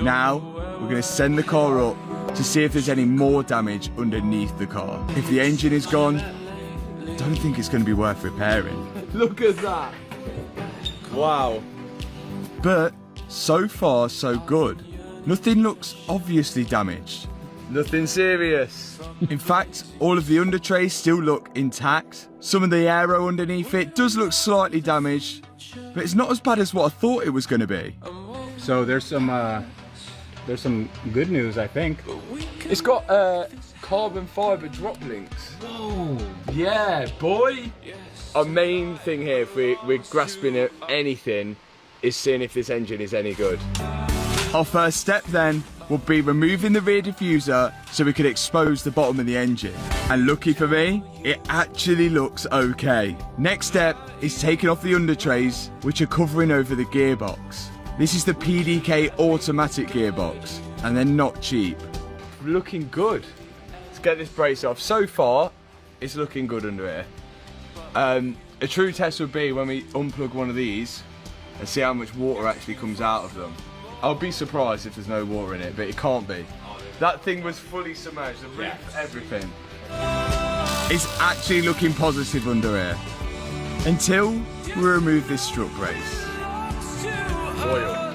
Now, we're going to send the car up to see if there's any more damage underneath the car. If the engine is gone, I don't think it's going to be worth repairing. Look at that. Wow. But so far, so good. Nothing looks obviously damaged. Nothing serious. In fact, all of the under trays still look intact. Some of the aero underneath it does look slightly damaged, but it's not as bad as what I thought it was going to be. So there's some good news, I think. It's got carbon fibre drop links. Whoa. Yeah, boy. Our main thing here, if we're grasping at anything, is seeing if this engine is any good. Our first step then will be removing the rear diffuser so we can expose the bottom of the engine. And lucky for me, it actually looks okay. Next step is taking off the under trays, which are covering over the gearbox. This is the PDK automatic gearbox, and they're not cheap. Looking good. Let's get this brace off. So far, it's looking good under here. A true test would be when we unplug one of these and see how much water actually comes out of them. I'll be surprised if there's no water in it, but it can't be. That thing was fully submerged, the roof, everything. It's actually looking positive under here. Until we remove this strut brace. Oil.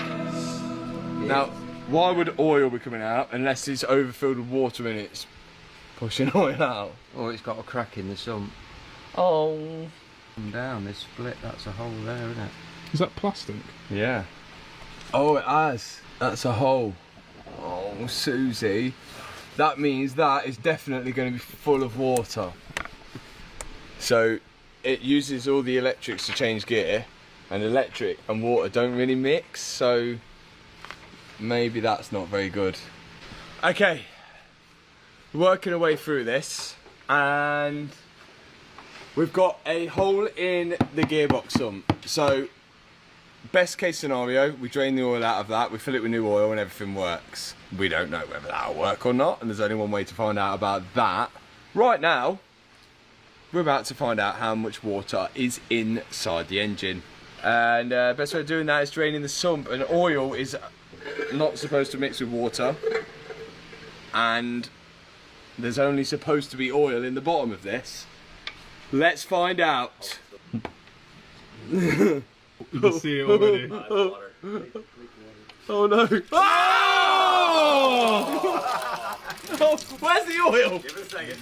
Now, why would oil be coming out unless it's overfilled with water and it's pushing oil out? Oh, it's got a crack in the sump. Oh. Come down, this split, that's a hole there, isn't it? Is that plastic? Yeah. Oh, it has. That's a hole. Oh, Susie. That means that is definitely going to be full of water. So, it uses all the electrics to change gear, and electric and water don't really mix, so maybe that's not very good. Okay. Working our way through this, and we've got a hole in the gearbox sump. So, best case scenario, we drain the oil out of that, we fill it with new oil and everything works. We don't know whether that'll work or not, and there's only one way to find out about that. Right now, we're about to find out how much water is inside the engine. And best way of doing that is draining the sump, and oil is not supposed to mix with water. And there's only supposed to be oil in the bottom of this. Let's find out. You can see it already. Oh no! Oh! Oh, where's the oil? Give it a second.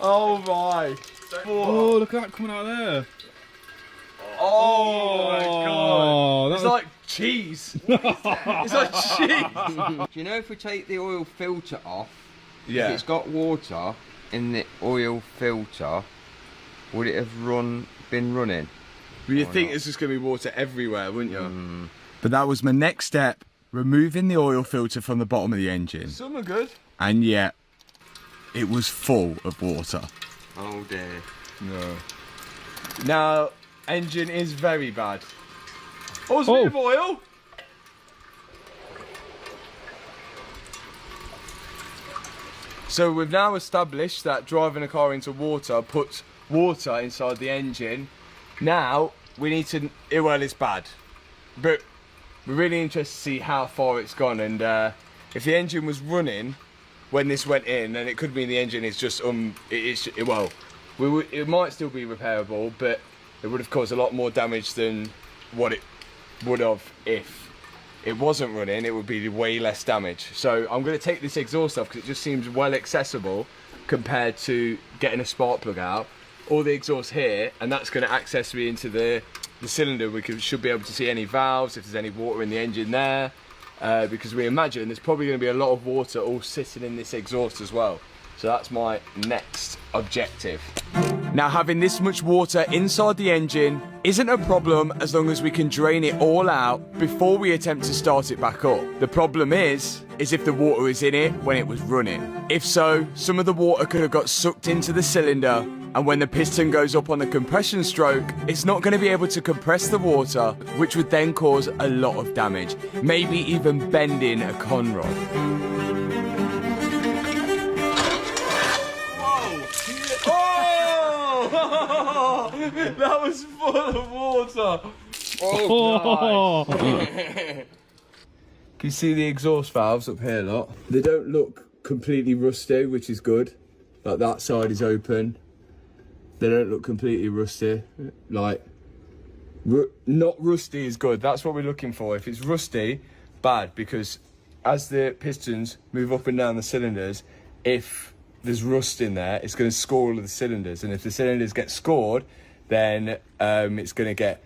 Oh my! Oh, look at that coming out of there. Oh my god! It's was... like cheese. It's like cheese. Do you know if we take the oil filter off, Yeah. if it's got water in the oil filter, would it have been running? Well, you think there's just going to be water everywhere, wouldn't you? But that was my next step, removing the oil filter from the bottom of the engine. Some are good. And yet, it was full of water. Oh dear. No. Now, engine is very bad. Oh, there's a bit of oil. So we've now established that driving a car into water puts water inside the engine. Now, we need to, well, it's bad, but we're really interested to see how far it's gone, and if the engine was running when this went in, then it could mean the engine is just, it might still be repairable, but it would have caused a lot more damage than what it would have if it wasn't running. It would be way less damage. So I'm going to take this exhaust off because it just seems well accessible compared to getting a spark plug out. All the exhaust here, and that's going to access me into the cylinder. Should be able to see any valves, if there's any water in the engine there, because we imagine there's probably going to be a lot of water all sitting in this exhaust as well. So that's my next objective. Now, having this much water inside the engine isn't a problem as long as we can drain it all out before we attempt to start it back up. The problem is if the water is in it when it was running. If so, some of the water could have got sucked into the cylinder, and when the piston goes up on the compression stroke, it's not going to be able to compress the water, which would then cause a lot of damage, maybe even bending a con rod. Oh! That was full of water. Oh, nice. Can you see the exhaust valves up here, look? They don't look completely rusty, which is good. Like that side is open. They don't look completely rusty. Like, not rusty is good. That's what we're looking for. If it's rusty, bad, because as the pistons move up and down the cylinders, if there's rust in there, it's going to score all of the cylinders. And if the cylinders get scored, then it's going to get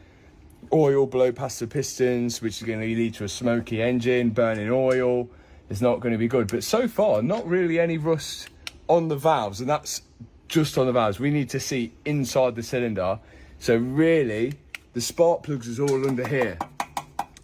oil blow past the pistons, which is going to lead to a smoky engine, burning oil. It's not going to be good. But so far, not really any rust on the valves, and that's just on the valves. We need to see inside the cylinder. So really, the spark plugs is all under here.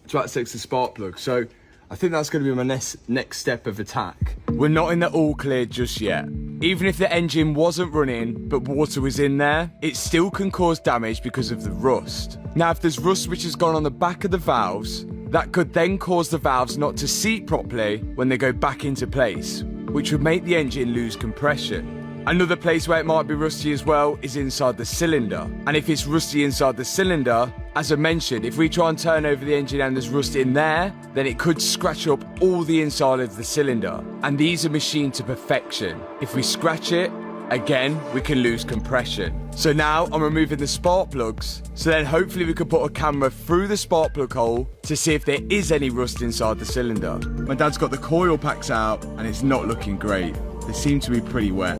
It's about 6 the spark plug. So I think that's going to be my next step of attack. We're not in the all clear just yet. Even if the engine wasn't running, but water was in there, it still can cause damage because of the rust. Now, if there's rust which has gone on the back of the valves, that could then cause the valves not to seat properly when they go back into place, which would make the engine lose compression. Another place where it might be rusty as well is inside the cylinder. And if it's rusty inside the cylinder, as I mentioned, if we try and turn over the engine and there's rust in there, then it could scratch up all the inside of the cylinder. And these are machined to perfection. If we scratch it, again, we can lose compression. So now I'm removing the spark plugs, so then hopefully we can put a camera through the spark plug hole to see if there is any rust inside the cylinder. My dad's got the coil packs out and it's not looking great. They seem to be pretty wet.